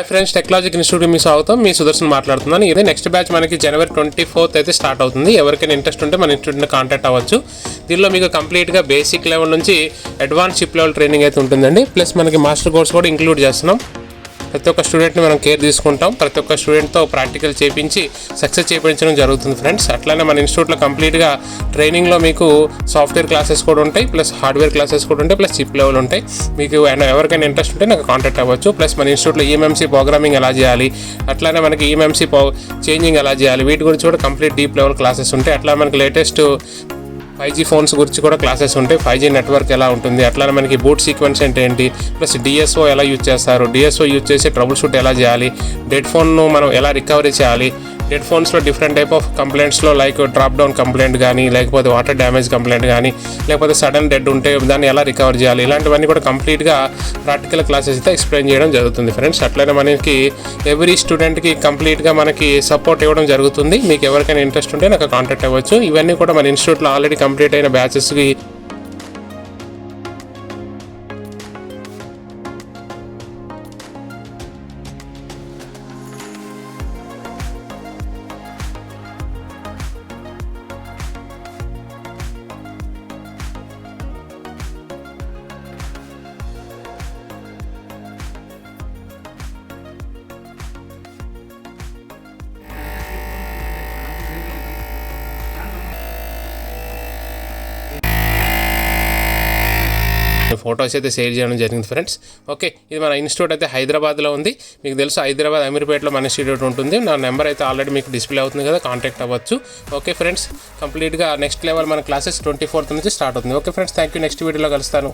Hi friends, technologic institute మీ స్వాగతం. మీ సుదర్శన్ మాట్లాడుతున్నాను. ఇదే నెక్స్ట్ బ్యాచ్ మనకి January 24th అయితే స్టార్ట్ అవుతుంది. ఎవరికైనా ఇంట్రెస్ట్ ఉంటే మన ఇన్స్టిట్యూట్ని కాంటాక్ట్ అవ్వచ్చు. దీనిలో మీకు కంప్లీట్గా బేసిక్ లెవెల్ నుంచి అడ్వాన్స్ షిప్ లెవెల్ ట్రైనింగ్ అయితే ఉంటుందండి. ప్లస్ మనకి మాస్టర్ కోర్స్ కూడా ఇంక్లూడ్ చేస్తున్నాం. ప్రతి ఒక్క స్టూడెంట్ని మనం కేర్ తీసుకుంటాం. ప్రతి ఒక్క స్టూడెంట్తో ప్రాక్టికల్ చేయించి సక్సెస్ చేయించడం జరుగుతుంది ఫ్రెండ్స్. అట్లానే మన ఇన్స్టిట్యూట్లో కంప్లీట్గా ట్రైనింగ్లో మీకు సాఫ్ట్వేర్ క్లాసెస్ కూడా ఉంటాయి, ప్లస్ హార్డ్వేర్ క్లాసెస్ కూడా ఉంటాయి, ప్లస్ చిప్ లెవెల్ ఉంటాయి. మీకు ఎవరికైనా ఇంట్రెస్ట్ ఉంటే నాకు కాంటాక్ట్ అవ్వచ్చు. ప్లస్ మన ఇన్స్టిట్యూట్లో ఈఎంఎంసీ ప్రోగ్రామింగ్ ఎలా చేయాలి, అట్లానే మనకి ఈఎంఎంసీ చేంజింగ్ ఎలా చేయాలి, వీటి గురించి కూడా కంప్లీట్ డీప్ లెవెల్ క్లాసెస్ ఉంటాయి. అట్లా మనకి లేటెస్ట్ 5G ఫోన్స్ గురించి కూడా క్లాసెస్ ఉంటాయి. 5G నెట్వర్క్ ఎలా ఉంటుంది, అట్లానే మనకి బూట్ సీక్వెన్స్ అంటే ఏంటి, ప్లస్ DSO ఎలా యూజ్ చేస్తారు, DSO యూజ్ చేసి ట్రబుల్ షూట్ ఎలా చేయాలి, డెడ్ ఫోన్ను మనం ఎలా రికవరీ చేయాలి, డెడ్ ఫోన్స్లో డిఫరెంట్ టైప్ ఆఫ్ కంప్లైంట్స్లో లైక్ డ్రాప్ డౌన్ కంప్లైంట్ కానీ, లేకపోతే వాటర్ డ్యామేజ్ కంప్లైంట్ కానీ, లేకపోతే సడన్ డెడ్ ఉంటే దాన్ని ఎలా రికవర్ చేయాలి, ఇలాంటివన్నీ కూడా కంప్లీట్గా ప్రాక్టికల్ క్లాసెస్ అయితే ఎక్స్ప్లెయిన్ చేయడం జరుగుతుంది ఫ్రెండ్స్. అట్లనే మనకి ఎవ్రీ స్టూడెంట్కి కంప్లీట్గా మనకి సపోర్ట్ ఇవ్వడం జరుగుతుంది. మీకు ఎవరికైనా ఇంట్రెస్ట్ ఉంటే నాకు కాంటాక్ట్ అవ్వచ్చు. ఇవన్నీ కూడా మన ఇన్స్టిట్యూట్లో ఆల్రెడీ కంప్లీట్ అయిన బ్యాచెస్కి ఫొటోస్ అయితే షేర్ చేయడం జరిగింది ఫ్రెండ్స్. ఓకే, ఇది మన ఇన్స్టిట్యూట్ అయితే హైదరాబాద్లో ఉంది. మీకు తెలుసు హైదరాబాద్ అమీర్పేటలో మన ఇన్స్టిట్యూట్ ఉంటుంది. నా నెంబర్ అయితే ఆల్రెడీ మీకు డిస్ప్లే అవుతుంది కదా, కాంటాక్ట్ అవ్వచ్చు. ఓకే ఫ్రెండ్స్, కంప్లీట్గా నెక్స్ట్ లెవెల్ మన క్లాసెస్ 24th నుంచి స్టార్ట్ అవుతుంది. Okay friends, thank you. Next వీడియోలో కలుస్తాను.